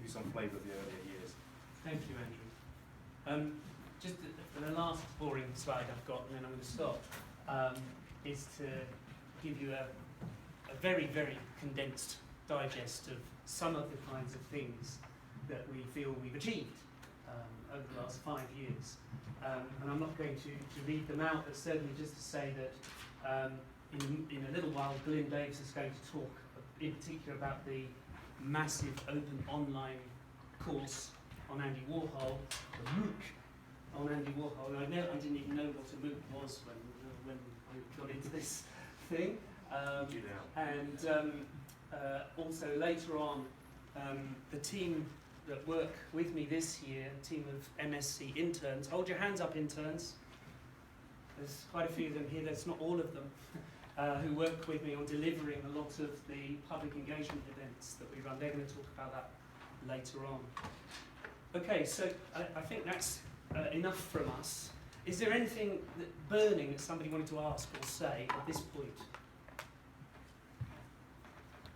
you some flavour of the earlier years. Thank you, Andrew. Just the last boring slide I've got, and then I'm going to stop, is to give you a very, very condensed digest of some of the kinds of things that we feel we've achieved over the last 5 years. And I'm not going to read them out, but certainly just to say that in a little while, Glyn Davis is going to talk in particular about the massive open online course on Andy Warhol, the MOOC on Andy Warhol. I didn't even know what a MOOC was when I got into this thing. Also later on, the team that work with me this year, a team of MSc interns. Hold your hands up, interns. There's quite a few of them here, that's not all of them, who work with me on delivering a lot of the public engagement events that we run. They're going to talk about that later on. Okay, so I think that's enough from us. Is there anything burning that somebody wanted to ask or say at this point?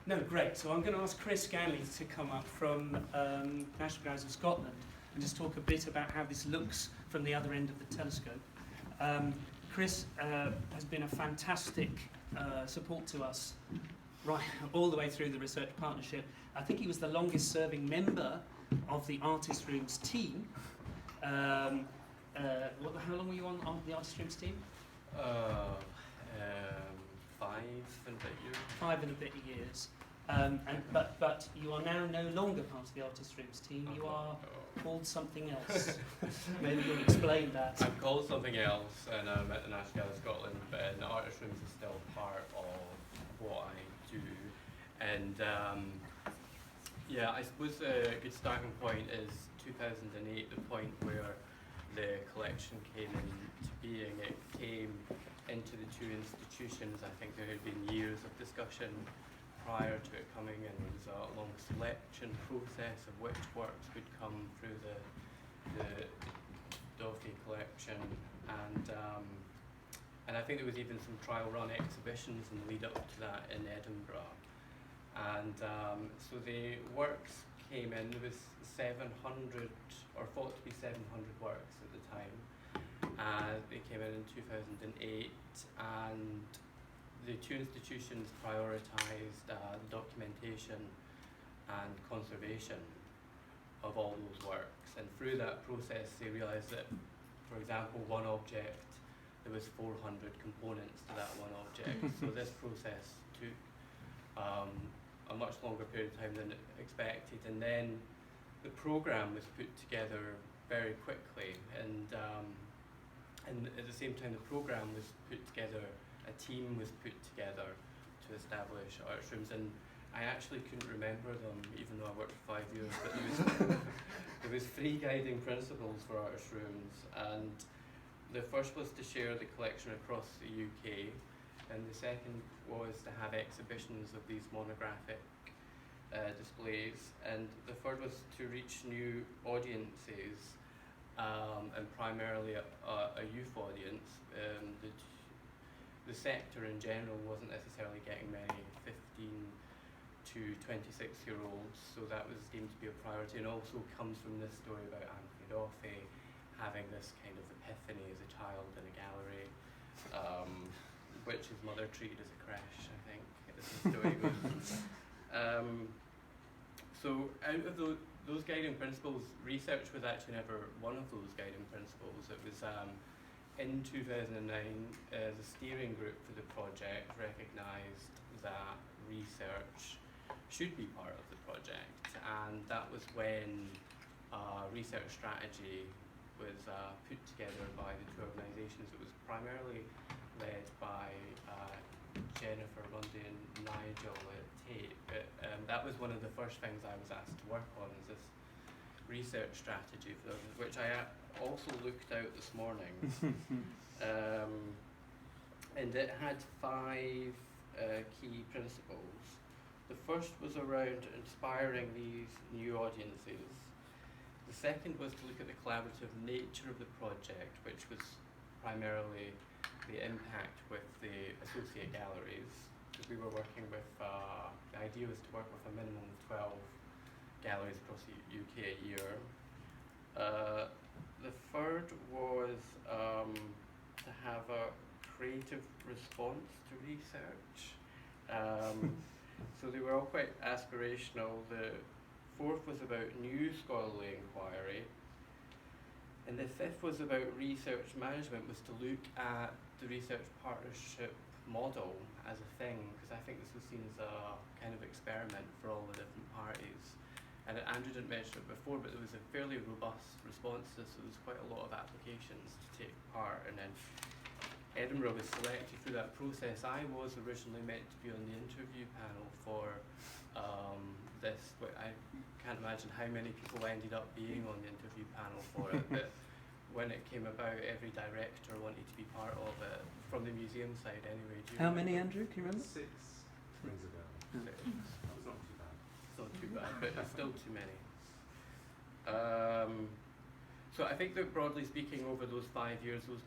No, great. So I'm going to ask Chris Ganley to come up from National Galleries of Scotland and just talk a bit about how this looks from the other end of the telescope. Chris has been a fantastic support to us right all the way through the research partnership. I think he was the longest serving member of the Artist Rooms team. How long were you on the Artist Rooms team? 5 and a bit years. 5 and a bit years. But you are now no longer part of the Artist Rooms team. You are called something else. Maybe you'll explain that. I'm called something else, and I'm at the National Galleries of Scotland, but the Artist Rooms is still part of what I do. And yeah, I suppose a good starting point is 2008, the point where the collection came into being. It came into the two institutions. I think there had been years of discussion prior to it coming in. There was a long selection process of which works would come through the Doherty collection, and I think there was even some trial run exhibitions in the lead up to that in Edinburgh. And so the works came in. There was 700, or thought to be 700 works at the time. They came in 2008, and the two institutions prioritised documentation and conservation of all those works. And through that process, they realised that, for example, one object, there was 400 components to that one object. So this process took a much longer period of time than expected. And then the programme was put together very quickly, and at the same time the programme was put together, a team was put together to establish Artist Rooms, and I actually couldn't remember them even though I worked for 5 years, but there was 3 guiding principles for Artist Rooms, and the first was to share the collection across the UK, and the second was to have exhibitions of these monographic displays, and the third was to reach new audiences, and primarily a youth audience. The sector in general wasn't necessarily getting many 15 to 26-year-olds, so that was deemed to be a priority, and also comes from this story about Anthony Doffey having this kind of epiphany as a child in a gallery, which his mother treated as a crash, I think, as the story goes. So out of those guiding principles, research was actually never one of those guiding principles. It was in 2009, the steering group for the project recognised that research should be part of the project, and that was when research strategy was put together by the two organisations. It was primarily led by Jennifer Lundy and Nigel at Tate, but that was one of the first things I was asked to work on, is this research strategy, for them, which I also looked out this morning. And it had 5 key principles. The first was around inspiring these new audiences. The second was to look at the collaborative nature of the project, which was primarily the impact with the associate galleries, because we were working with, the idea was to work with a minimum of 12 galleries across the UK a year. The third was to have a creative response to research. So they were all quite aspirational. The fourth was about new scholarly inquiry. And the fifth was about research management, was to look at the research partnership model as a thing, because I think this was seen as a kind of experiment for all the different parties. And Andrew didn't mention it before, but there was a fairly robust response to this. There was quite a lot of applications to take part, and then Edinburgh was selected through that process. I was originally meant to be on the interview panel for this, but I can't imagine how many people ended up being on the interview panel for it, but when it came about, every director wanted to be part of it, from the museum side anyway. How many, Andrew, can you remember? 6 rings a bell. Six. That was not too bad. It's not too bad, but it's still too many. So I think that broadly speaking, over those 5 years, those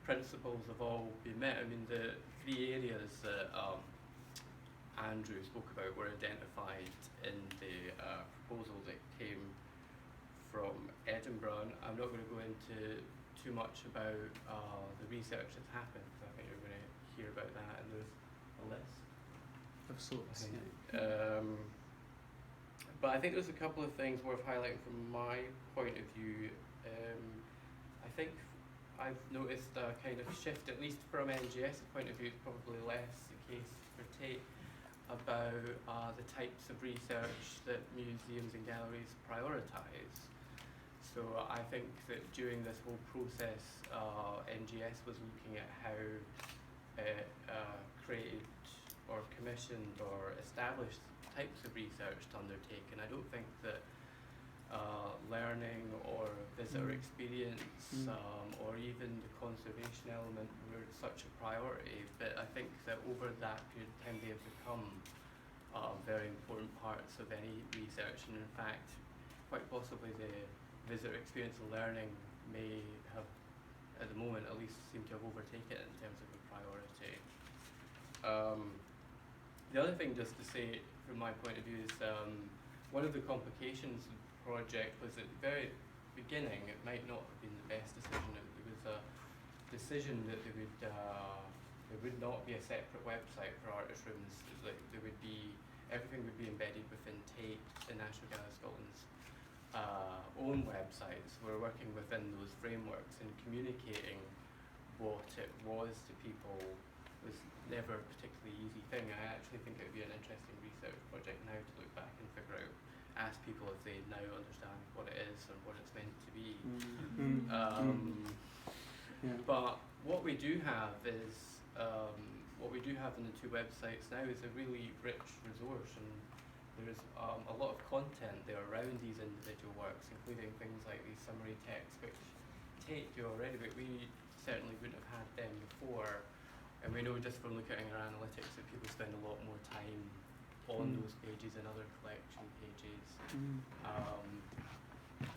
principles have all been met. I mean, the 3 areas that Andrew spoke about were identified in the proposal that came from Edinburgh. And I'm not going to go into too much about the research that's happened, because I think you're going to hear about that, and there's a list. Of sorts, But I think there's a couple of things worth highlighting from my point of view. I think I've noticed a kind of shift, at least from NGS's point of view, it's probably less the case for Tate, about the types of research that museums and galleries prioritise. So I think that during this whole process, NGS was looking at how it created or commissioned or established types of research to undertake, and I don't think that learning or visitor experience or even the conservation element were such a priority, but I think that over that period of time they have become very important parts of any research, and in fact quite possibly the visitor experience and learning may have, at the moment at least, seem to have overtaken it in terms of a priority. The other thing, just to say from my point of view, is one of the complications of the project was at the very beginning it might not have been the best decision. It was a decision that there would not be a separate website for artist rooms. Like there would be, everything would be embedded within Tate, the National Gallery of Scotland's own websites. We're working within those frameworks, and communicating what it was to people was never a particularly easy thing. I actually think it would be an interesting research project now to look back and figure out, ask people if they now understand what it is and what it's meant to be. But what we do have is, what we do have in the 2 websites now is a really rich resource, and there's a lot of content there around these individual works, including things like these summary texts, which Tate do already, but we certainly wouldn't have had them before. And we know just from looking at our analytics that people spend a lot more time on those pages and other collection pages.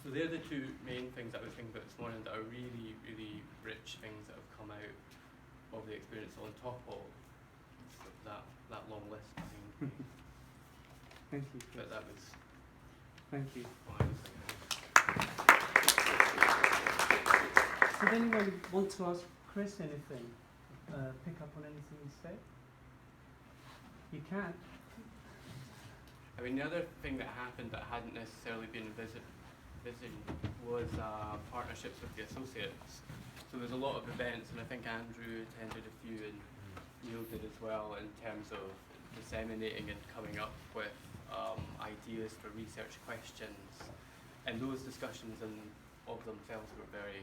So they're the 2 main things that I was thinking about this morning that are really, really rich things that have come out of the experience on top of that long list. Thank you. But that was Thank you. what I was thinking. Would anyone want to ask Chris anything? Pick up on anything he said? You can. I mean, the other thing that happened that hadn't necessarily been envisioned was partnerships with the associates. So there's a lot of events, and I think Andrew attended a few, and Neil did as well, in terms of disseminating and coming up with ideas for research questions. And those discussions of themselves were very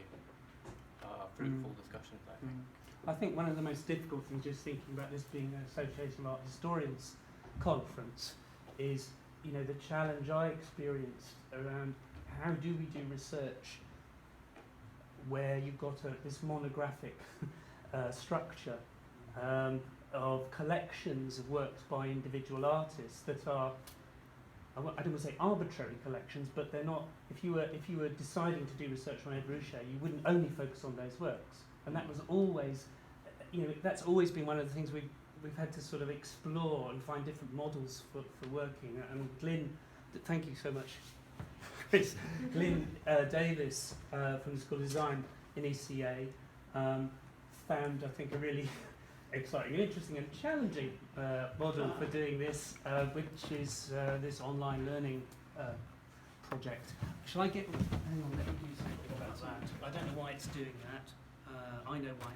fruitful discussions, I think. I think one of the most difficult things, just thinking about this being an Association of Art Historians conference, is the challenge I experienced around how do we do research where you've got this monographic structure of collections of works by individual artists that are, I don't want to say arbitrary collections, but they're not. If you were deciding to do research on Ed Ruscha, you wouldn't only focus on those works, and that was always, that's always been one of the things we've had to sort of explore and find different models for working. And Glyn thank you so much, Chris. Lynn Davis from the School of Design in ECA found, I think, a really exciting and interesting and challenging model for doing this, which is this online learning project. Shall I get... Hang on, let me do something about that. I don't know why it's doing that. I know why.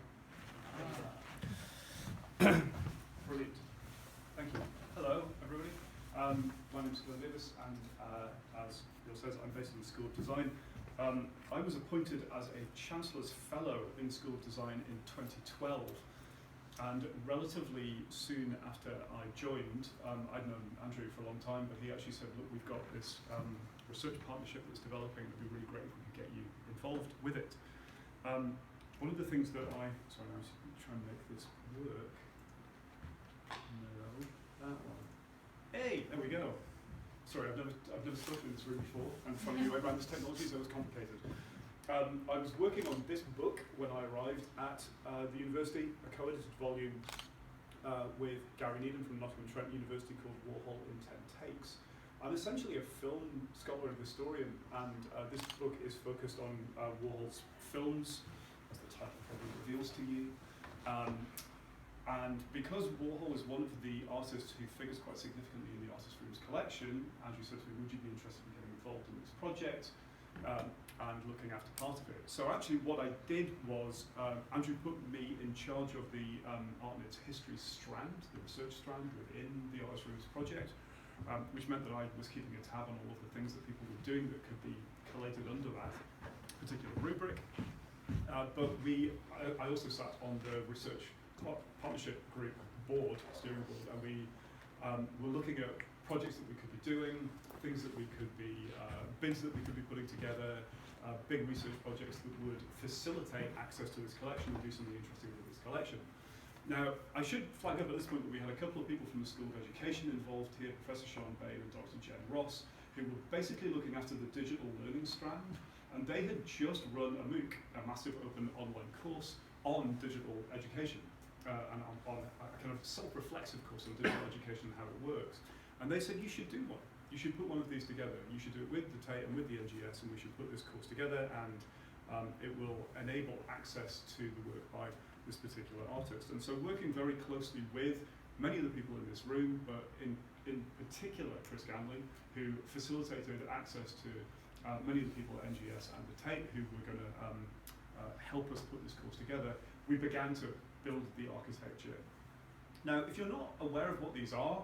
Brilliant. Thank you. Hello, everybody. My name is Glenn Davis, and as Bill says, I'm based in the School of Design. I was appointed as a Chancellor's Fellow in the School of Design in 2012, and relatively soon after I joined, I'd known Andrew for a long time, but he actually said, look, we've got this research partnership that's developing. It would be really great if we could get you involved with it. One of the things that I was trying to make this work. No, that one. Hey, there we go. Sorry, I've never spoken in this room before, and funny way around this technology, so it was complicated. I was working on this book when I arrived at the university, a co-edited volume with Gary Needham from Nottingham-Trent University called Warhol in 10 Takes. I'm essentially a film scholar and historian, and this book is focused on Warhol's films, as the title probably reveals to you. And because Warhol is one of the artists who figures quite significantly in the Artist Rooms collection, Andrew said to me, would you be interested in getting involved in this project and looking after part of it? So actually what I did was, Andrew put me in charge of the Art and its History strand, the research strand within the Artist Rooms project, which meant that I was keeping a tab on all of the things that people were doing that could be collated under that particular rubric. But I also sat on the research partnership group board, steering board, and we were looking at projects that we could be doing, things that we could be, bids that we could be putting together, big research projects that would facilitate access to this collection and do something interesting with this collection. Now, I should flag up at this point that we had a couple of people from the School of Education involved here, Professor Sean Bain and Dr. Jen Ross, who were basically looking after the digital learning strand, and they had just run a MOOC, a massive open online course on digital education, and on a kind of self-reflexive course on digital education and how it works. And they said, you should do one. You should put one of these together. You should do it with the Tate and with the NGS, and we should put this course together, and it will enable access to the work by this particular artist. And so working very closely with many of the people in this room, but in particular Chris Ganley, who facilitated access to many of the people at NGS and the Tate who were going to help us put this course together, we began to build the architecture. Now, if you're not aware of what these are,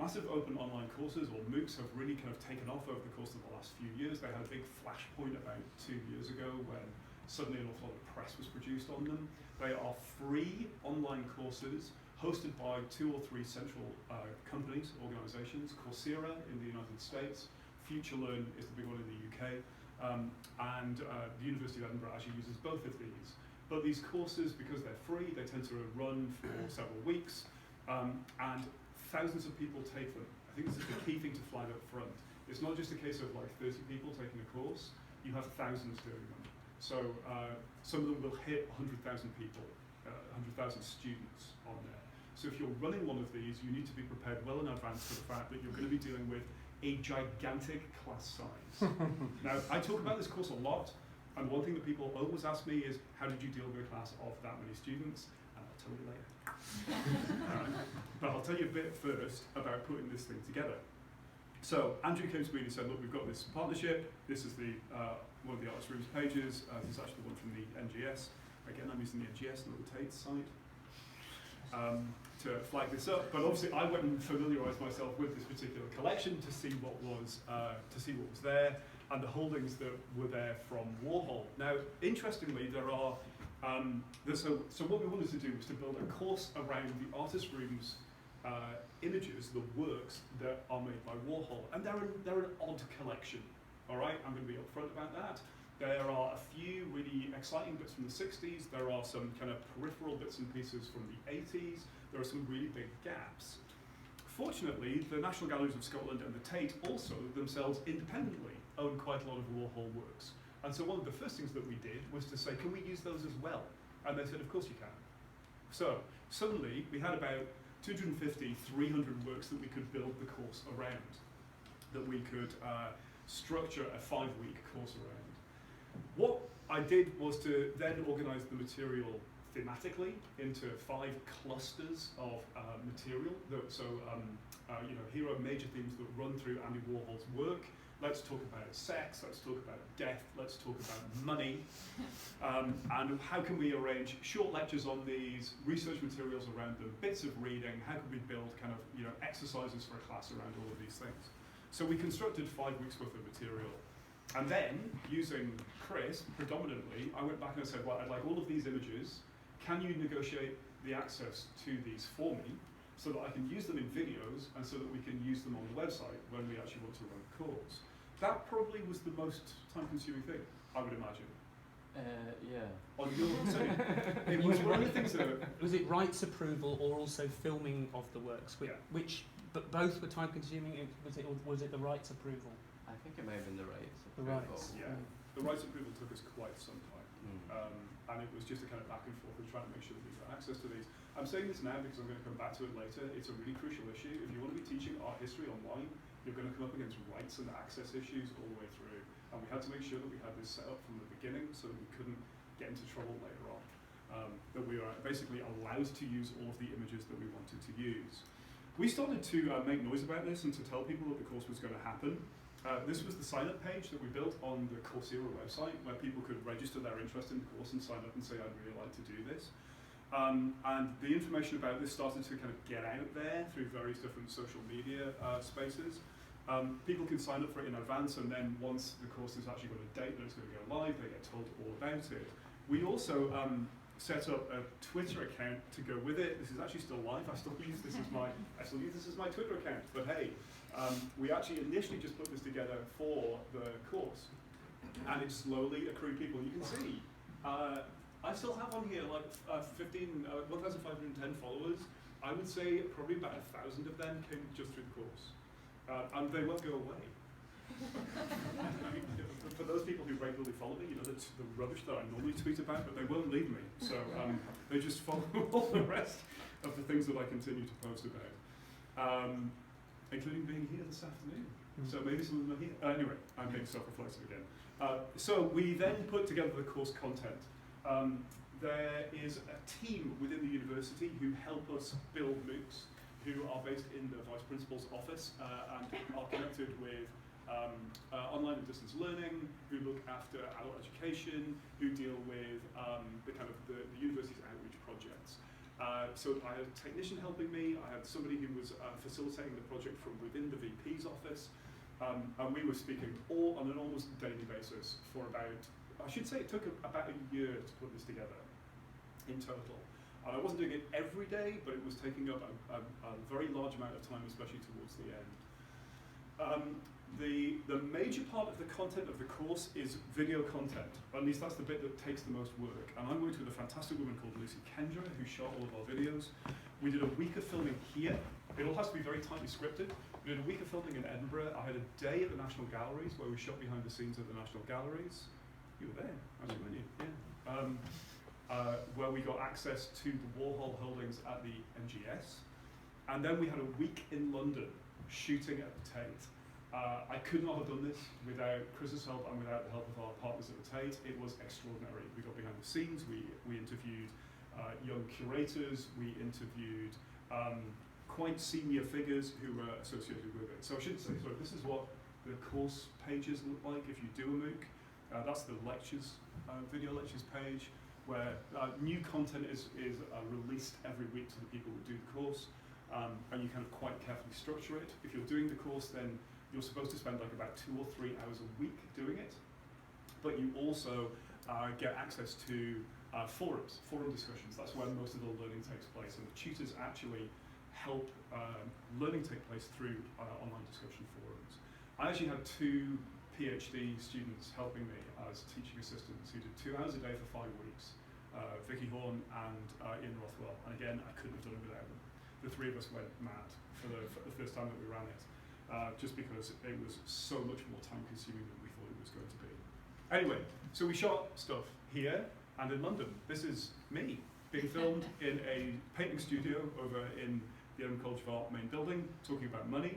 massive open online courses, or MOOCs, have really kind of taken off over the course of the last few years. They had a big flashpoint about 2 years ago when suddenly an awful lot of press was produced on them. They are free online courses hosted by 2 or 3 central companies, organizations. Coursera in the United States, FutureLearn is the big one in the UK, and the University of Edinburgh actually uses both of these. But these courses, because they're free, they tend to run for several weeks, and thousands of people take them. I think this is the key thing to flag up front. It's not just a case of like 30 people taking a course, you have thousands doing them. So some of them will hit 100,000 people, 100,000 students on there. So if you're running one of these, you need to be prepared well in advance for the fact that you're going to be dealing with a gigantic class size. Now, I talk about this course a lot, and one thing that people always ask me is, how did you deal with a class of that many students? And I'll tell you later. But I'll tell you a bit first about putting this thing together. So Andrew came to me and he said, look, we've got this partnership. This is the one of the Artist Rooms pages. This is actually the one from the NGS. Again, I'm using the NGS, not the Tate site, to flag this up. But obviously, I went and familiarised myself with this particular collection to see what was there, and the holdings that were there from Warhol. Now, interestingly, there are so what we wanted to do was to build a course around the Artist Rooms images, the works that are made by Warhol, and they're an odd collection. All right, I'm going to be upfront about that. There are a few really exciting bits from the 60s. There are some kind of peripheral bits and pieces from the 80s. There are some really big gaps. Fortunately, the National Galleries of Scotland and the Tate also themselves independently own quite a lot of Warhol works. And so one of the first things that we did was to say, can we use those as well? And they said, of course you can. So suddenly we had about 250, 300 works that we could build the course around. that we could structure a 5-week course around. What I did was to then organise the material thematically into 5 clusters of material. Here are major themes that run through Andy Warhol's work. Let's talk about sex, let's talk about death, let's talk about money, and how can we arrange short lectures on these, research materials around them, bits of reading, how can we build kind of exercises for a class around all of these things. So we constructed 5 weeks worth of material. And then, using Chris predominantly, I went back and I said, well, I'd like all of these images. Can you negotiate the access to these for me so that I can use them in videos and so that we can use them on the website when we actually want to run a course? That probably was the most time-consuming thing, I would imagine. Yeah. On your it was one of the things that... Was it rights approval or also filming of the works? But both were time-consuming. Was it the rights approval? I think it may have been the rights. The rights. Yeah. The rights approval took us quite some time. And it was just a kind of back and forth of trying to make sure that we got access to these. I'm saying this now because I'm going to come back to it later. It's a really crucial issue. If you want to be teaching art history online, you're going to come up against rights and access issues all the way through. And we had to make sure that we had this set up from the beginning so that we couldn't get into trouble later on. That we are basically allowed to use all of the images that we wanted to use. We started to make noise about this and to tell people that the course was going to happen. This was the sign-up page that we built on the Coursera website where people could register their interest in the course and sign up and say, I'd really like to do this. And the information about this started to kind of get out there through various different social media spaces. People can sign up for it in advance, and then once the course has actually got a date that it's going to go live, they get told all about it. We also set up a Twitter account to go with it. This is actually still live. I still use this as my Twitter account. But hey, we actually initially just put this together for the course, and it slowly accrued people. You can see I still have on here like 1,510 followers. I would say probably about 1,000 of them came just through the course, and they won't go away. For those people who regularly follow me, the rubbish that I normally tweet about, but they won't leave me. So they just follow all the rest of the things that I continue to post about, including being here this afternoon. So maybe some of them are here. Anyway, I'm being self-reflexive again. So we then put together the course content. There is a team within the university who help us build MOOCs, who are based in the Vice Principal's office and are connected with online and distance learning, who look after adult education, who deal with the university's outreach projects. So I had a technician helping me, I had somebody who was facilitating the project from within the VP's office, and we were speaking all on an almost daily basis for about, I should say it took about a year to put this together in total. And I wasn't doing it every day, but it was taking up a very large amount of time, especially towards the end. The major part of the content of the course is video content, or at least that's the bit that takes the most work. And I worked with a fantastic woman called Lucy Kendra, who shot all of our videos. We did a week of filming here. It all has to be very tightly scripted. We did a week of filming in Edinburgh. I had a day at the National Galleries where we shot behind the scenes of the National Galleries. You were there, actually, weren't you? Yeah. Where we got access to the Warhol holdings at the NGS. And then we had a week in London shooting at the Tate. I could not have done this without Chris's help and without the help of our partners at the Tate. It was extraordinary. We got behind the scenes, we interviewed young curators, we interviewed quite senior figures who were associated with it. So I should say, sorry, this is what the course pages look like if you do a MOOC. That's the lectures, video lectures page, where new content is released every week to the people who do the course, and you kind of quite carefully structure it. If you're doing the course, then you're supposed to spend like about 2 or 3 hours a week doing it, but you also get access to forum discussions. That's where most of the learning takes place, and the tutors actually help learning take place through online discussion forums. I actually had 2 PhD students helping me as teaching assistants who did 2 hours a day for 5 weeks, Vicky Horn and Ian Rothwell, and again, I couldn't have done it without them. The 3 of us went mad for the first time that we ran it, just because it was so much more time consuming than we thought it was going to be. Anyway, so we shot stuff here and in London. This is me being filmed in a painting studio over in the Edinburgh College of Art main building, talking about money.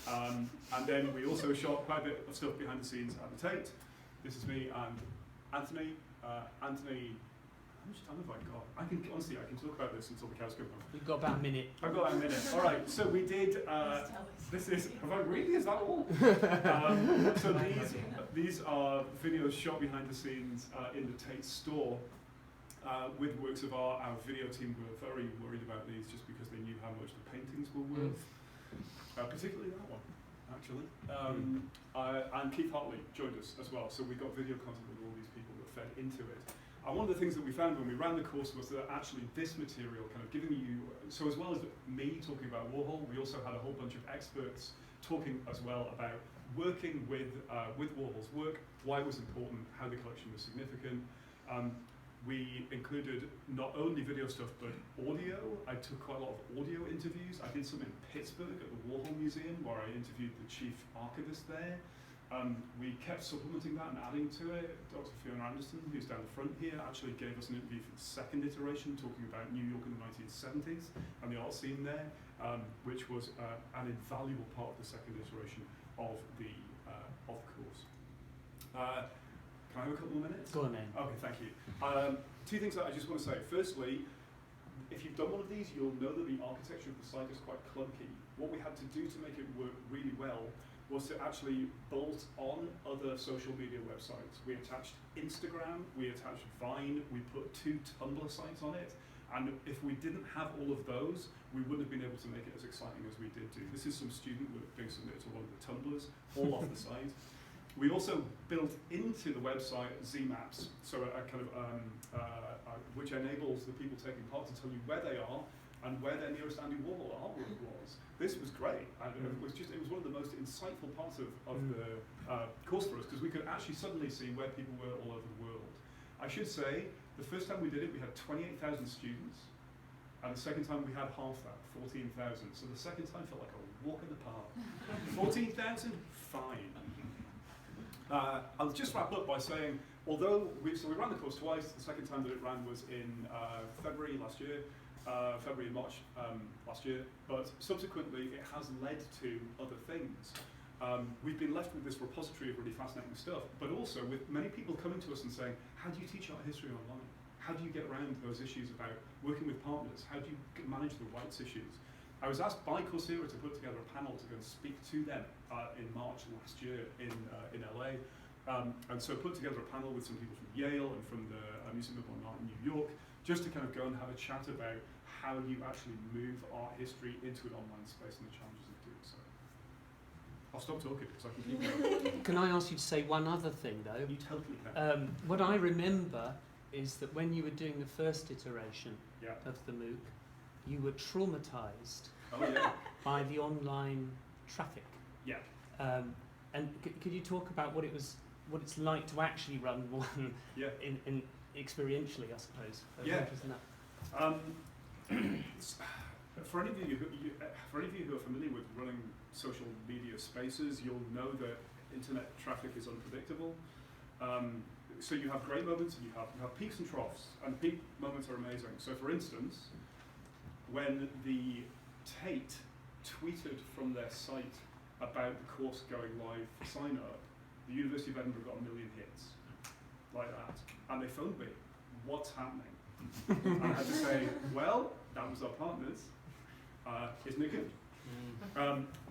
And then we also shot quite a bit of stuff behind the scenes at the Tate. This is me and Anthony. Anthony, how much time have I got? Honestly, I can talk about this until the cows come home. We've got about a minute. I've got about a minute. All right, so we did, this is, have I really, is that all? So these are videos shot behind the scenes in the Tate store with works of art. Our video team were very worried about these just because they knew how much the paintings were worth, particularly that one, actually. And Keith Hartley joined us as well, so we got video content with all these people that fed into it. And one of the things that we found when we ran the course was that actually this material kind of giving you, so as well as me talking about Warhol, we also had a whole bunch of experts talking as well about working with Warhol's work, why it was important, how the collection was significant. We included not only video stuff, but audio. I took quite a lot of audio interviews. I did some in Pittsburgh at the Warhol Museum, where I interviewed the chief archivist there. We kept supplementing that and adding to it. Dr. Fiona Anderson, who's down the front here, actually gave us an interview for the second iteration, talking about New York in the 1970s and the art scene there, which was an invaluable part of the second iteration of the course. Can I have a couple more minutes? Go on then. Okay, thank you. Two things that I just want to say. Firstly, if you've done one of these, you'll know that the architecture of the site is quite clunky. What we had to do to make it work really well was to actually bolt on other social media websites. We attached Instagram, we attached Vine, we put 2 Tumblr sites on it, and if we didn't have all of those, we wouldn't have been able to make it as exciting as we did do. This is some student work being submitted to one of the Tumblrs, all off the site. We also built into the website Z-maps, so a kind of which enables the people taking part to tell you where they are and where their nearest Andy Warhol artwork was. This was great, and it was one of the most insightful parts of the course for us, because we could actually suddenly see where people were all over the world. I should say, the first time we did it, we had 28,000 students, and the second time we had half that, 14,000. So the second time felt like a walk in the park. 14,000? Fine. I'll just wrap up by saying, although we ran the course twice, the second time that it ran was in February last year, February and March last year, but subsequently it has led to other things. We've been left with this repository of really fascinating stuff, but also with many people coming to us and saying, how do you teach art history online? How do you get around those issues about working with partners? How do you manage the rights issues? I was asked by Coursera to put together a panel to go and speak to them in March last year in LA. And so put together a panel with some people from Yale and from the Museum of Modern Art in New York, just to kind of go and have a chat about how you actually move art history into an online space and the challenges of doing so. I'll stop talking because I can keep going. Can I ask you to say one other thing though? You totally can. What I remember is that when you were doing the first iteration Yeah. of the MOOC, you were traumatized Oh yeah. by the online traffic. Yeah. And could you talk about what it's like to actually run one Yeah. in experientially, I suppose? Yeah. Isn't that? For any of you who are familiar with running social media spaces, you'll know that internet traffic is unpredictable. So you have great moments and you have peaks and troughs, and peak moments are amazing. So for instance, when the Tate tweeted from their site about the course going live for sign up, the University of Edinburgh got 1 million hits, like that. And they phoned me, what's happening? And I had to say, well, that was our partners, isn't it good?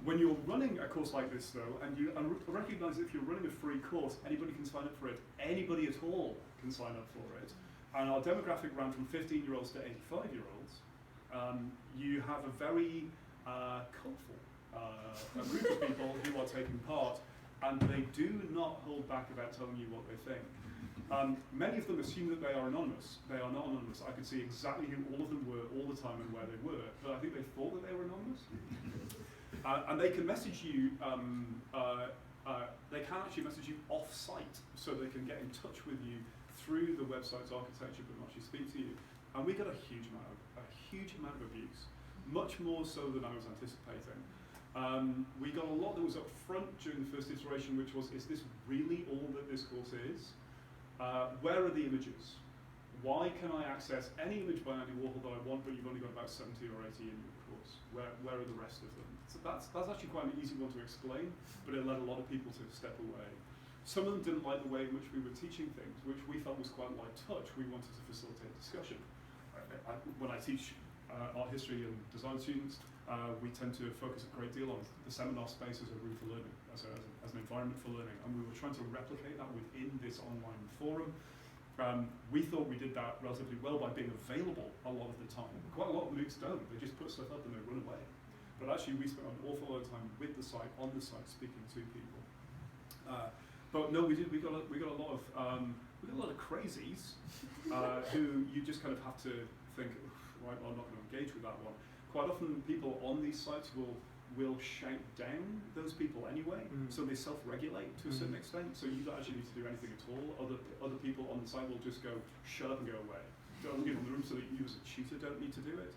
When you're running a course like this though, and you recognise that if you're running a free course, anybody can sign up for it, anybody at all can sign up for it. And our demographic ran from 15-year-olds to 85-year-olds. You have a very colourful group of people who are taking part, and they do not hold back about telling you what they think. Many of them assume that they are anonymous. They are not anonymous. I could see exactly who all of them were all the time and where they were, but I think they thought that they were anonymous. And they can message you, they can actually message you off-site, so they can get in touch with you through the website's architecture but not actually speak to you. And we got a huge amount of abuse, much more so than I was anticipating. We got a lot that was up front during the first iteration, which was, is this really all that this course is? Where are the images? why can I access any image by Andy Warhol that I want, but you've only got about 70 or 80 in your course? Where are the rest of them? So that's actually quite an easy one to explain, but it led a lot of people to step away. Some of them didn't like the way in which we were teaching things, which we felt was quite light touch. We wanted to facilitate discussion. When I teach art history and design students, we tend to focus a great deal on the seminar space as a room for learning, as an environment for learning, and we were trying to replicate that within this online forum. We thought we did that relatively well by being available a lot of the time. Quite a lot of MOOCs don't. They just put stuff up and they run away. But actually we spent an awful lot of time with the site, on the site, speaking to people. But no, we got a lot of crazies who you just kind of have to think, right, I'm not going to engage with that one. Quite often people on these sites will shout down those people anyway, so they self-regulate to a certain extent, so you don't actually need to do anything at all. Other people on the site will just go, shut up and go away. Don't give them the room so that you as a tutor don't need to do it.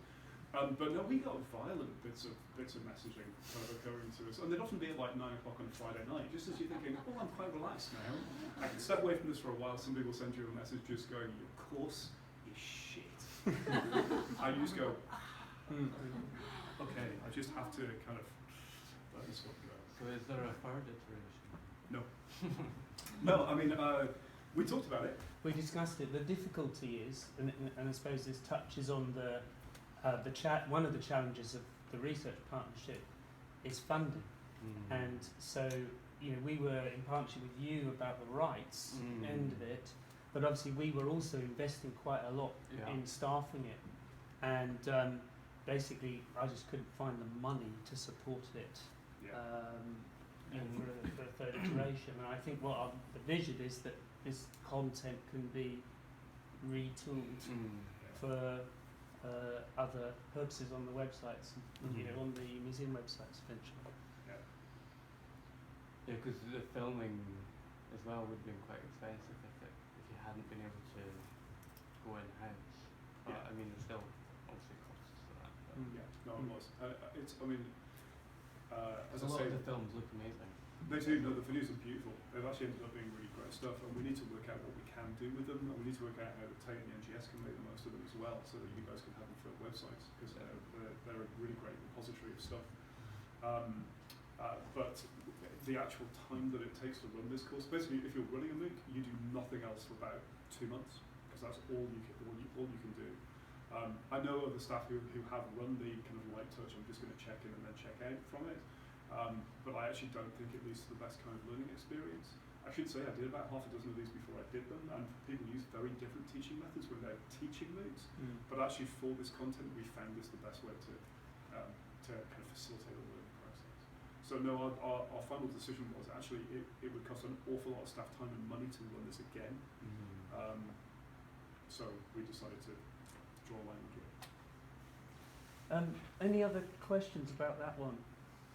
But no, we got violent bits of messaging kind of occurring to us, and they'd often be at like 9 o'clock on a Friday night, just as you're thinking, oh, I'm quite relaxed now. I can step away from this for a while. Somebody will send you a message just going, your course is shit. And you just go, okay, I just have to kind of let this one go. So is there a third iteration? No. No, I mean, we talked about it. We discussed it. The difficulty is, and I suppose this touches on one of the challenges of the research partnership is funding. And so, you know, we were in partnership with you about the rights end of it, but obviously we were also investing quite a lot in staffing it. And basically, I just couldn't find the money to support it for a third iteration. And I think what the vision is that this content can be retooled for other purposes on the websites, you know, on the museum websites eventually. Yeah, because the filming as well would have been quite expensive if you hadn't been able to go in-house. But I mean, there's still obviously costs to that. No, it was. As As I a lot say, of the films look amazing. they do. No, the videos are beautiful. They've actually ended up being really great stuff, and we need to work out what we can do with them, and we need to work out how Tate and the NGS can make the most of them as well, so that you guys can have them for websites, because they're a really great repository of stuff. But the actual time that it takes to run this course, basically, if you're running a MOOC, you do nothing else for about 2 months, because that's all you can do. I know of the staff who have run the kind of light touch, I'm just going to check in and then check out from it, but I actually don't think it leads to the best kind of learning experience. I should say I did about half a dozen of these before I did them, and people use very different teaching methods when they're teaching MOOCs, but actually for this content we found this the best way to kind of facilitate the learning process. So no, our final decision was actually it would cost an awful lot of staff time and money to run this again, so we decided to draw a line under it. Any other questions about that one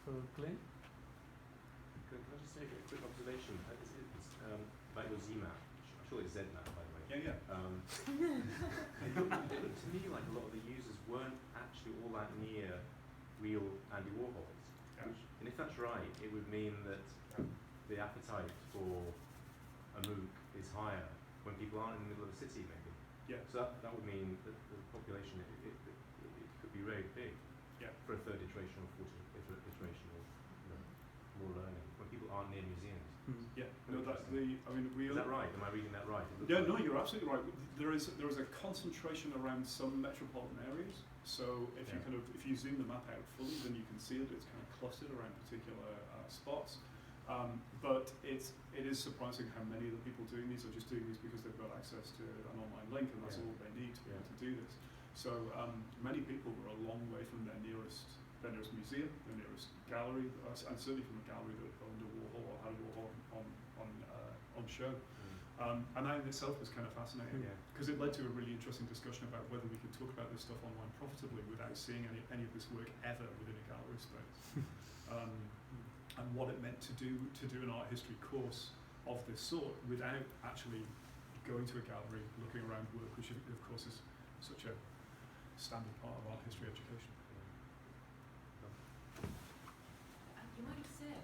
for Glyn? Can I just make a quick observation? It's about your ZMAP. I'm sure it's ZMAP, by the way. Yeah. It looked to me like a lot of the users weren't actually all that near real Andy Warhols. Yeah. And if that's right, it would mean that the appetite for a MOOC is higher when people aren't in the middle of a city, maybe. Yeah. So that would mean that the population, it could be very big for a third iteration or fourth iteration of more learning when people aren't near museums. Yeah, no, that's Is that right? Am I reading that right? Yeah, no, you're absolutely right. There is a concentration around some metropolitan areas. So if you zoom the map out fully, then you can see that it's kind of clustered around particular spots. But it is surprising how many of the people doing these are just doing these because they've got access to an online link, and that's all they need to be able to do this. So many people were a long way from their nearest museum, their nearest gallery, and certainly from a gallery that owned a Warhol or had a Warhol on show. And that in itself was kind of fascinating, because it led to a really interesting discussion about whether we could talk about this stuff online profitably without seeing any of this work ever within a gallery space. And what it meant to do an art history course of this sort without actually going to a gallery, looking around work, which of course is such a standard part of art history education. You might have said,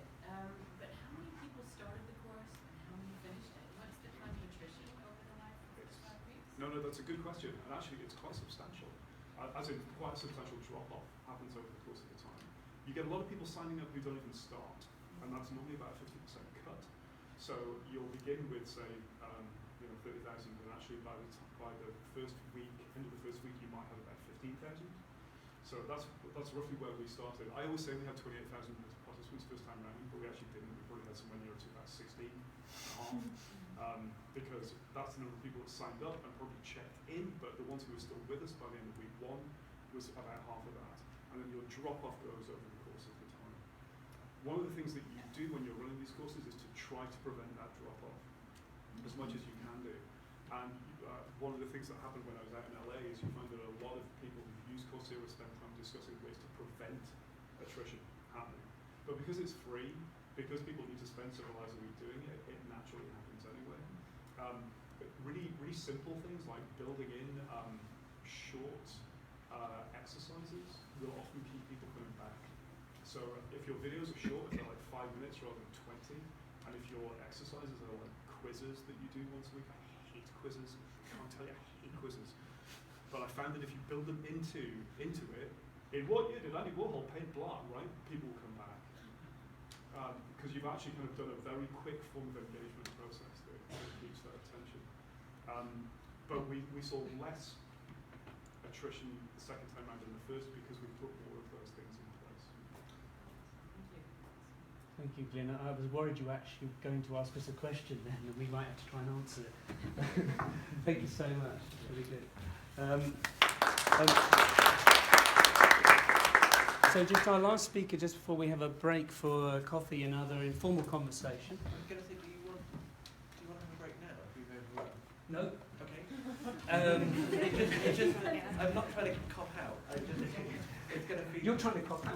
but how many people started the course and how many finished it? What's the kind of attrition over the first 5 weeks? No, no, that's a good question, and actually it's quite substantial. As in, quite a substantial drop-off happens over the course of the time. You get a lot of people signing up who don't even start, and that's normally about a 50% cut. So you'll begin with, say, 30,000, and actually by the first week, end of the first week, you might have about 15,000. So that's roughly where we started. I always say we had 28,000 participants first time round, but we actually didn't. We probably had somewhere near to about 16 and a half, because that's the number of people that signed up and probably checked in, but the ones who were still with us by the end of week 1 was about half of that. And then your drop-off goes over the course of the time. One of the things that you do when you're running these courses is to try to prevent that drop-off as much as you can do. And one of the things that happened when I was out in LA is you find that a lot of people who use Coursera spend time discussing ways to prevent attrition happening. But because it's free, because people need to spend several hours a week doing it, it naturally happens anyway. Really simple things like building in short exercises will often keep people coming back. So if your videos are short, if they're like 5 minutes rather than 20, and if your exercises are like quizzes that you do once a week, I hate quizzes. I can't tell you, I hate quizzes. But I found that if you build them into it, in what year did Andy Warhol paint Blah, right? People will come back. Because you've actually kind of done a very quick form of engagement process that keeps that attention. But we saw less attrition the second time around than the first because we put more of those things in place. Thank you, Glenn. I was worried you were actually going to ask us a question then, and we might have to try and answer it. Thank you so much. Really good. So just our last speaker, just before we have a break for coffee and other informal conversation. I'm going to say, do you want to have a break now if you've overrun? No. Okay. It just, I'm not trying to cop out. It's going to be. You're trying to copy.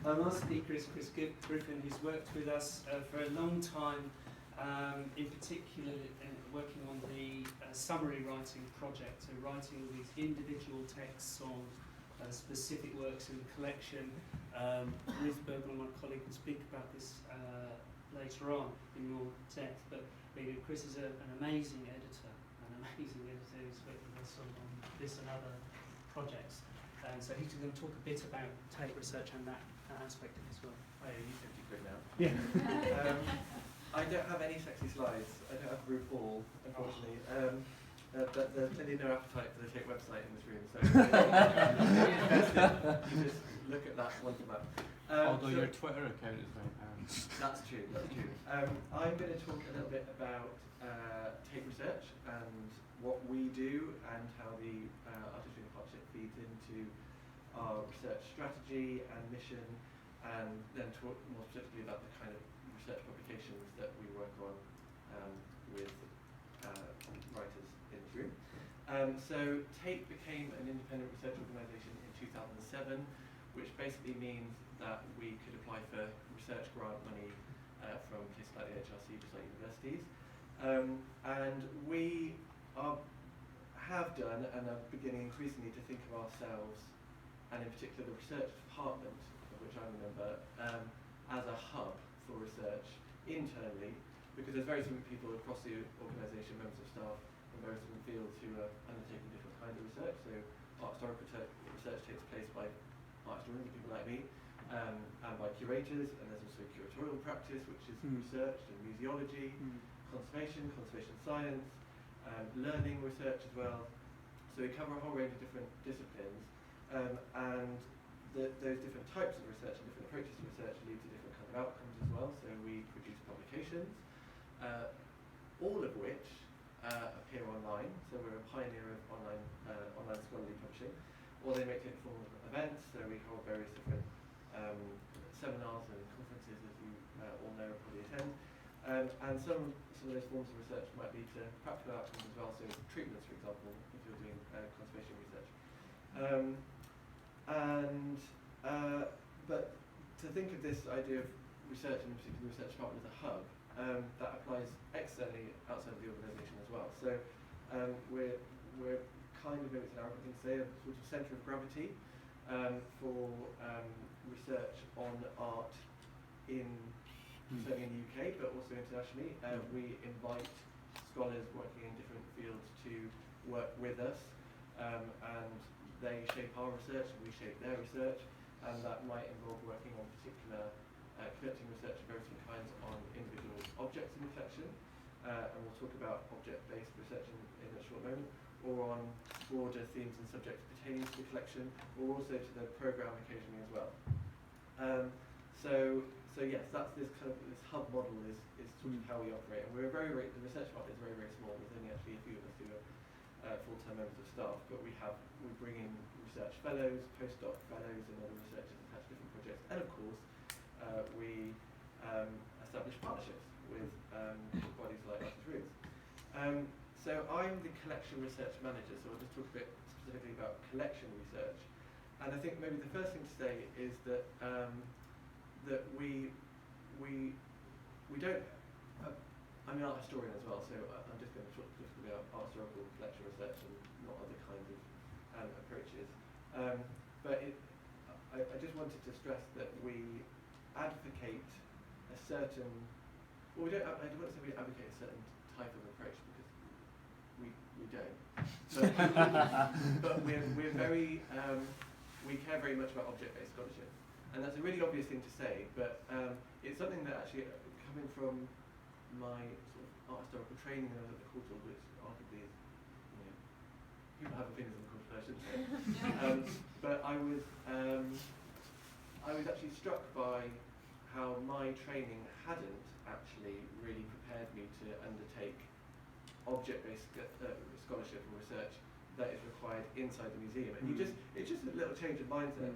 Our last speaker is Chris Griffin, who's worked with us for a long time, in particular working on the summary writing project, so writing all these individual texts on specific works in the collection. Ruth Bergel, my colleague, will speak about this later on in more depth, but Chris is an amazing editor, who's worked with us on this and other projects. And so he's going to talk a bit about tape research and that aspect of it as well. I owe you 50 quid now. Yeah. I don't have any sexy slides. I don't have RuPaul, unfortunately. But there's clearly no appetite for the tape website in this room, so you just look at that once a month. Although your Twitter account is very powerful. That's true, that's true. I'm going to talk a little bit about tape research and what we do and how the Artist Reading Partnership feeds into our research strategy and mission, and then talk more specifically about the kind of research publications that we work on with writers in this room. So TAPE became an independent research organisation in 2007, which basically means that we could apply for research grant money from places like the AAH-ARTIST, just like universities. And we have done and are beginning increasingly to think of ourselves, and in particular the research department, of which I'm a member, as a hub for research internally, because there's very different people across the organisation, members of staff from various different fields who are undertaking different kinds of research. So art historical research takes place by art historians and people like me, and by curators, and there's also curatorial practice, which is research and museology, conservation science, learning research as well. So we cover a whole range of different disciplines, and those different types of research and different approaches to research lead to different kind of outcomes as well. So we produce publications, all of which appear online. So we're a pioneer of online scholarly publishing, or they may take the form of events. So we hold various different seminars and conferences, as you all know and probably attend. And some of those forms of research might lead to practical outcomes as well. So treatments, for example, if you're doing conservation research. But to think of this idea of research, and particularly the research department, as a hub, that applies externally outside of the organisation as well. So we're kind of, it's an arrogant thing to say, a sort of centre of gravity for research on art certainly in the UK, but also internationally. We invite scholars working in different fields to work with us, and they shape our research and we shape their research, and that might involve working on particular collecting research of various different kinds on individual objects in the collection, and we'll talk about object-based research in a short moment, or on broader themes and subjects pertaining to the collection, or also to the programme occasionally as well. So yes, that's this kind of this hub model is sort of how we operate, and we're the research part is very small. There's only actually a few of us who are full-time members of staff, but we bring in research fellows, postdoc fellows, and other researchers attached to different projects, and of course we establish partnerships with bodies like Artist Rooms. So I'm the collection research manager, so I'll just talk a bit specifically about collection research. And I think maybe the first thing to say is that that we don't. I'm an art historian as well, so I'm just going to talk specifically about art historical collection research and not other kinds of approaches. But I just wanted to stress that we advocate a certain. Well, we don't. I don't want to say we advocate a certain type of approach because we don't. But we're very. We care very much about object-based scholarship, and that's a really obvious thing to say, but it's something that actually, coming from my sort of art historical training when I was at the Courtauld, which arguably is, people have opinions on the Courtauld, I shouldn't say. But I was actually struck by how my training hadn't actually really prepared me to undertake object-based scholarship and research that is required inside the museum. And it's just a little change of mindset,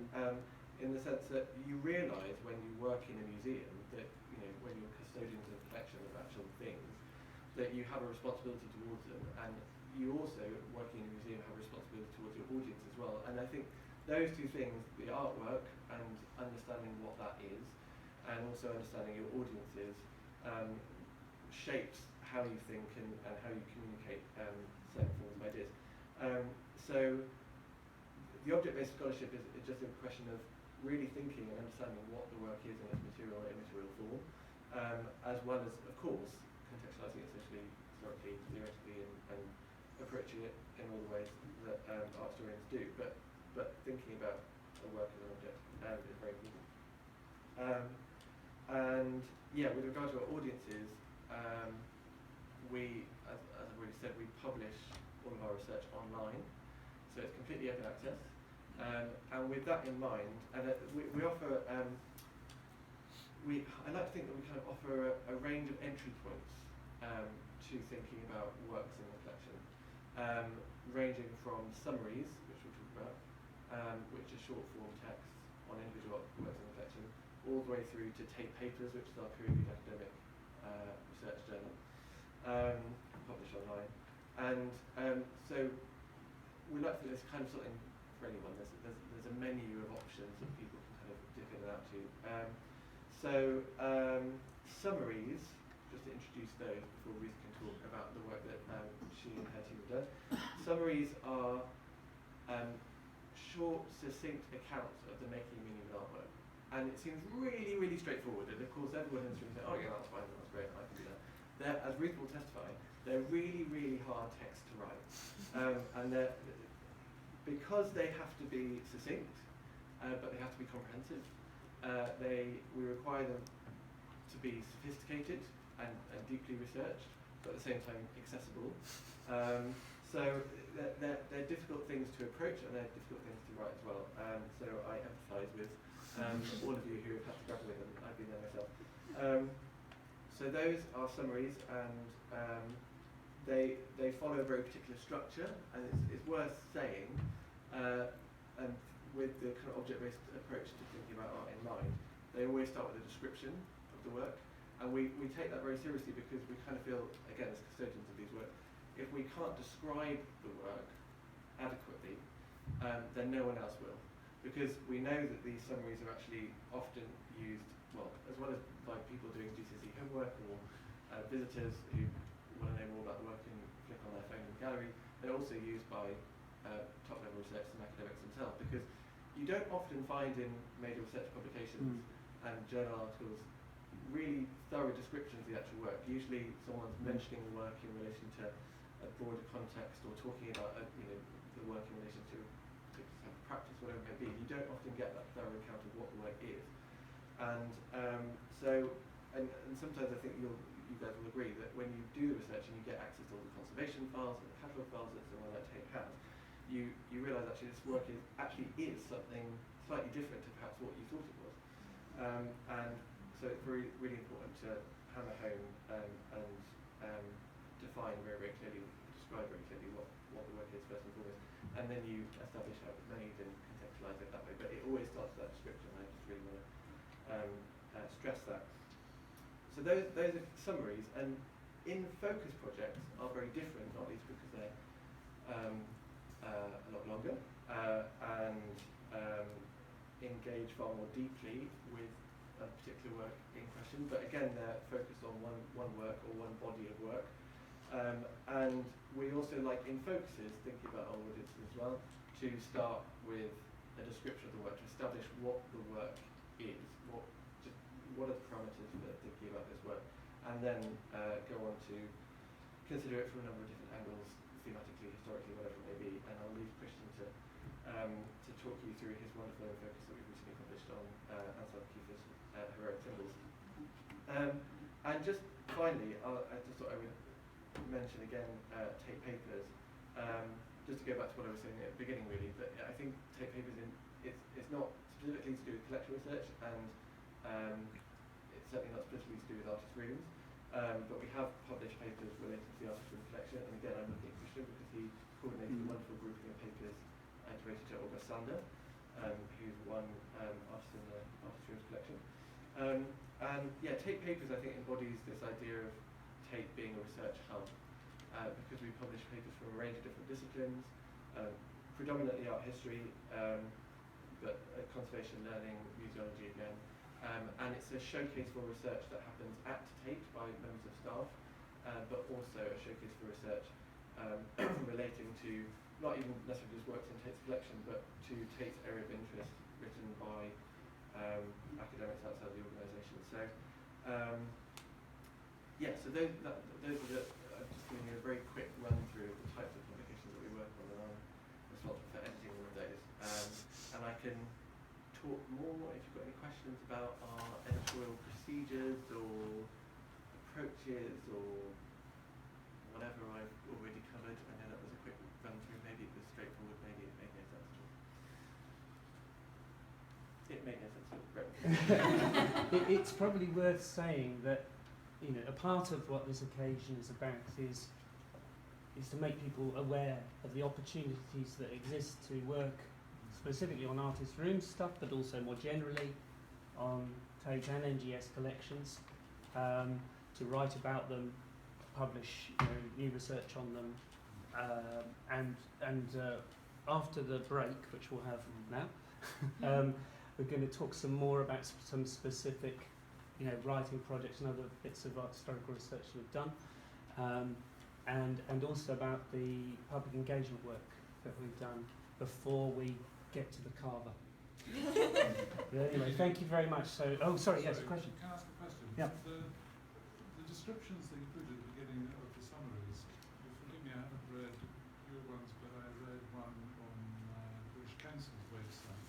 in the sense that you realise when you work in a museum that, when you're custodians of a collection of actual things, that you have a responsibility towards them, and you also, working in a museum, have a responsibility towards your audience as well. And I think those two things, the artwork and understanding what that is, and also understanding your audiences, shapes how you think and how you communicate certain forms of ideas. So the object-based scholarship is just a question of really thinking and understanding what the work is in its material or immaterial form, as well as, of course, contextualising it socially, historically, theoretically, and approaching it in all the ways that art historians do. But thinking about a work as an object is very important. And yeah, with regard to our audiences, we, as I've already said, we publish all of our research online, so it's completely open access. And with that in mind, and we offer, I like to think that we kind of offer a range of entry points to thinking about works in the collection, ranging from summaries, which we'll talk about, which are short form texts on individual works in the collection, all the way through to take papers, which is our peer-reviewed academic research journal, published online. And so we like to think there's kind of something for anyone. There's a menu of options that people can kind of dip in and out to. Summaries, just to introduce those before Ruth can talk about the work that she and her team have done. Summaries are short, succinct accounts of the making and meaning of an artwork. And it seems really, really straightforward. And of course, everyone in this room says, oh yeah, that's fine, that's great, I can do that. As Ruth will testify, they're really, really hard text to write. And because they have to be succinct, but they have to be comprehensive, we require them to be sophisticated and deeply researched, but at the same time accessible. So they're difficult things to approach, and they're difficult things to write as well. So I empathise with all of you who have had to grapple with them. I've been there myself. So those are summaries, and they follow a very particular structure, and it's worth saying, and with the kind of object-based approach to thinking about art in mind, they always start with a description of the work, and we take that very seriously because we kind of feel, again, as custodians of these works, if we can't describe the work adequately, then no one else will, because we know that these summaries are actually often used, well, as well as by people doing GCSE homework or visitors who want to know more about the work and click on their phone in the gallery. They're also used by top-level researchers and academics themselves, because you don't often find in major research publications and journal articles really thorough descriptions of the actual work. Usually someone's mentioning the work in relation to a broader context or talking about the work in relation to practice, whatever it may be. You don't often get that thorough account of what the work is. And and sometimes I think you guys will agree that when you do the research and you get access to all the conservation files and the catalogue files that someone like Tate has, you realise actually this work is something slightly different to perhaps what you thought it was. And so it's really important to hammer home and define very clearly, describe very clearly what the work is first and foremost, and then you establish how it's made and contextualise it that way. But it always starts with that description. I just really want to stress that. So those are summaries, and in focus projects are very different, not least because they're a lot longer and engage far more deeply with a particular work in question. But again, they're focused on one work or one body of work. And we also like in focuses, thinking about our audiences as well, to start with a description of the work, to establish what the work is, what are the parameters for thinking about this work, and then go on to consider it from a number of different angles, thematically, historically, whatever it may be. And I'll leave Christian to talk you through his wonderful own focus that we've recently published on Anselm Kiefer's heroic symbols. And just finally, I just thought I would mention again Tate Papers, just to go back to what I was saying at the beginning really, but I think Tate Papers it's not specifically to do with collector research, and it's certainly not specifically to do with artist rooms, but we have published papers related to the artist room collection, and again I'm looking at Christian because he coordinated a wonderful grouping of papers related to August Sander, who's one artist in the artist rooms collection. And yeah, Tate Papers I think embodies this idea of Tate being a research hub, because we publish papers from a range of different disciplines, predominantly art history, but conservation, learning, museology again. And it's a showcase for research that happens at Tate by members of staff, but also a showcase for research relating to not even necessarily just works in Tate's collection, but to Tate's area of interest written by academics outside the organisation. So yeah, so those are I'm just giving you a very quick run through of the types of publications that we work on, and I'm responsible for editing all of those. And I can talk more if you've got any questions about our editorial procedures or approaches or whatever I've already covered. I know that was a quick run through, maybe it was straightforward, maybe it made no sense at all. It made no sense at all. It's probably worth saying that a part of what this occasion is about is to make people aware of the opportunities that exist to work specifically on artist room stuff, but also more generally on Tate and NGS collections, to write about them, publish new research on them, and after the break, which we'll have now, we're going to talk some more about some specific writing projects and other bits of historical research we've done, and also about the public engagement work that we've done before we get to the carver. Anyway, thank you very much. So, sorry, yes, a question. Can I ask a question? Yeah. The descriptions that you put at the beginning of the summaries, forgive me, I haven't read your ones, but I read one on British Council's website.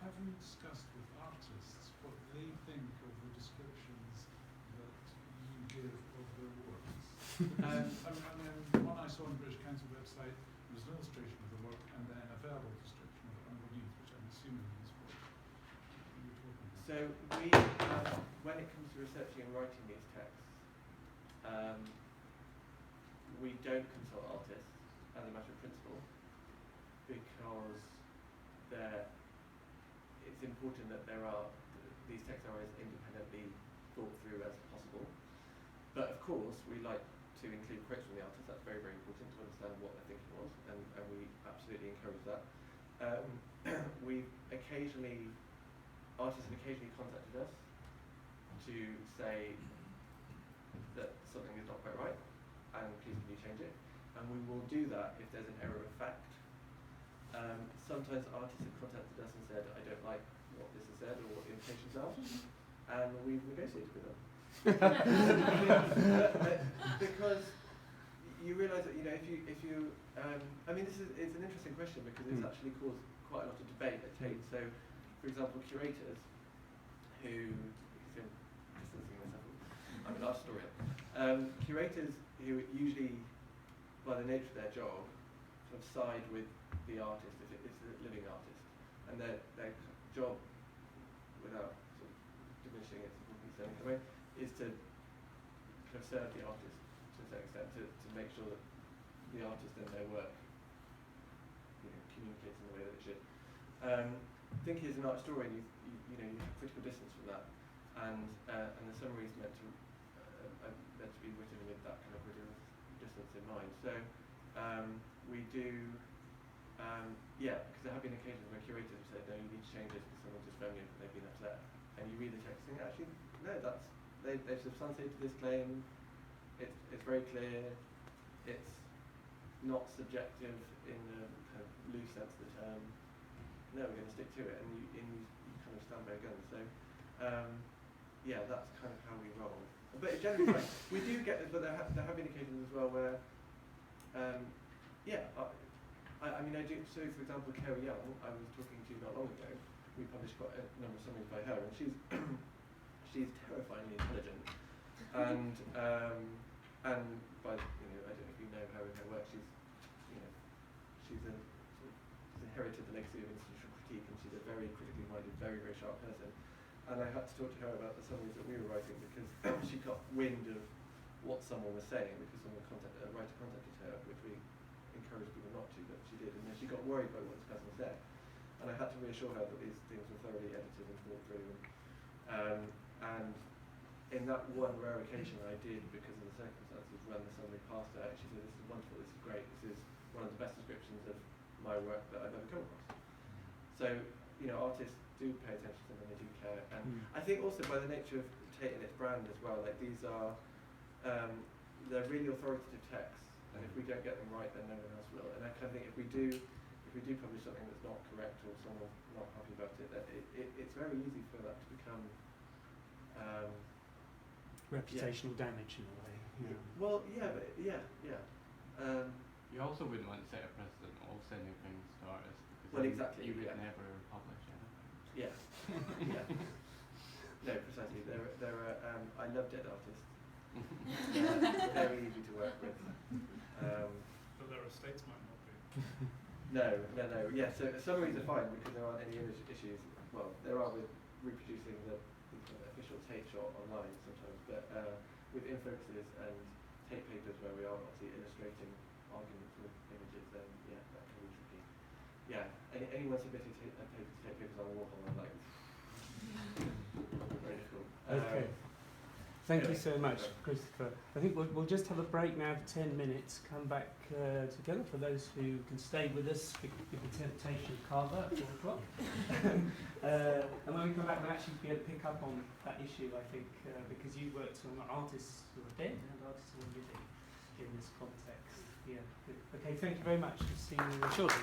Have you discussed with artists what they think of the descriptions that you give of their works? I mean, the one I saw on the British Council website was an illustration of the work and then a verbal description of it underneath, which I'm assuming is what you're talking about. So we, when it comes to researching and writing these texts, we don't consult artists as a matter of principle, because it's important that these texts are as independently thought through as possible. But of course, we like to include quotes from the artist. That's very, very important to understand what their thinking was, and we absolutely encourage that. Artists have occasionally contacted us to say that something is not quite right, and please can you change it? And we will do that if there's an error of fact. Sometimes artists have contacted us and said, I don't like what this has said or what the implications are. and we've negotiated with them. Because you realise that, you know, if you I mean, it's an interesting question because it's actually caused quite a lot of debate at Tate. So, for example, curators who, I'm an art historian, curators who usually, by the nature of their job, sort of side with the artist if it's a living artist, and their job, without sort of diminishing its importance in any way, is to kind of serve the artist to a certain extent, to make sure that the artist and their work, you know, communicates in the way that it should. I think as an art historian, you know, you have critical distance from that, and the summary is meant to be written with that kind of critical distance in mind. So we do, yeah, because there have been occasions where curators have said, no, you need to change this because someone's just phoned me and they've been upset, and you read the text and think, actually, no, they've substantiated this claim. It's very clear. It's not subjective in the kind of loose sense of the term. No, we're going to stick to it, and you kind of stand by your guns. So, yeah, that's kind of how we roll. But generally, like, we do get this, but there have been occasions as well where, yeah, I mean, I do. So, for example, Kerry Young, I was talking to not long ago. We published quite a number of summaries by her, and she's terrifyingly intelligent, and by, you know, I don't know if you know her and her work. She's inherited the legacy of institutional critique, and she's a very critically minded, very, very sharp person. And I had to talk to her about the summaries that we were writing because she got wind of what someone was saying because a writer contacted her, which we encouraged people not to, but she did, and then she got worried by what this person said. And I had to reassure her that these things were thoroughly edited and thought through. And in that one rare occasion I did, because of the circumstances, run the summary past her, and she said, this is wonderful, this is great, this is one of the best descriptions of my work that I've ever come across. So, you know, artists do pay attention to them and they do care. And I think also by the nature of Tate and its brand as well, like these are, they're really authoritative texts, and if we don't get them right, then no one else will. And I kind of think if we do publish something that's not correct or someone's not happy about it, that it's very easy for that to become reputational damage in a way. Yeah. Well, yeah, but yeah. You also wouldn't want to set a precedent of sending things to artists because Well, exactly, you would yeah. never publish anything. Yeah. Yeah. No, precisely. There are. I love dead artists. Very easy to work with. But their estates might not be. No. Yeah. So summaries are fine because there aren't any image issues. Well, there are with reproducing the kind of official Tate shot online sometimes, but with infoxes and Tate papers where we are obviously illustrating arguments with images, then yeah, that can be tricky. Yeah. Anyone submitting Tate papers on Warhol, I'm like, very difficult. Okay. Thank you so much, Christopher. I think we'll just have a break now for 10 minutes, come back together for those who can stay with us, give the temptation of Carver at 4 o'clock. And when we come back, we'll actually be able to pick up on that issue, I think, because you worked on artists who are dead and artists who are living in this context. Yeah, good. Okay, thank you very much. See you shortly.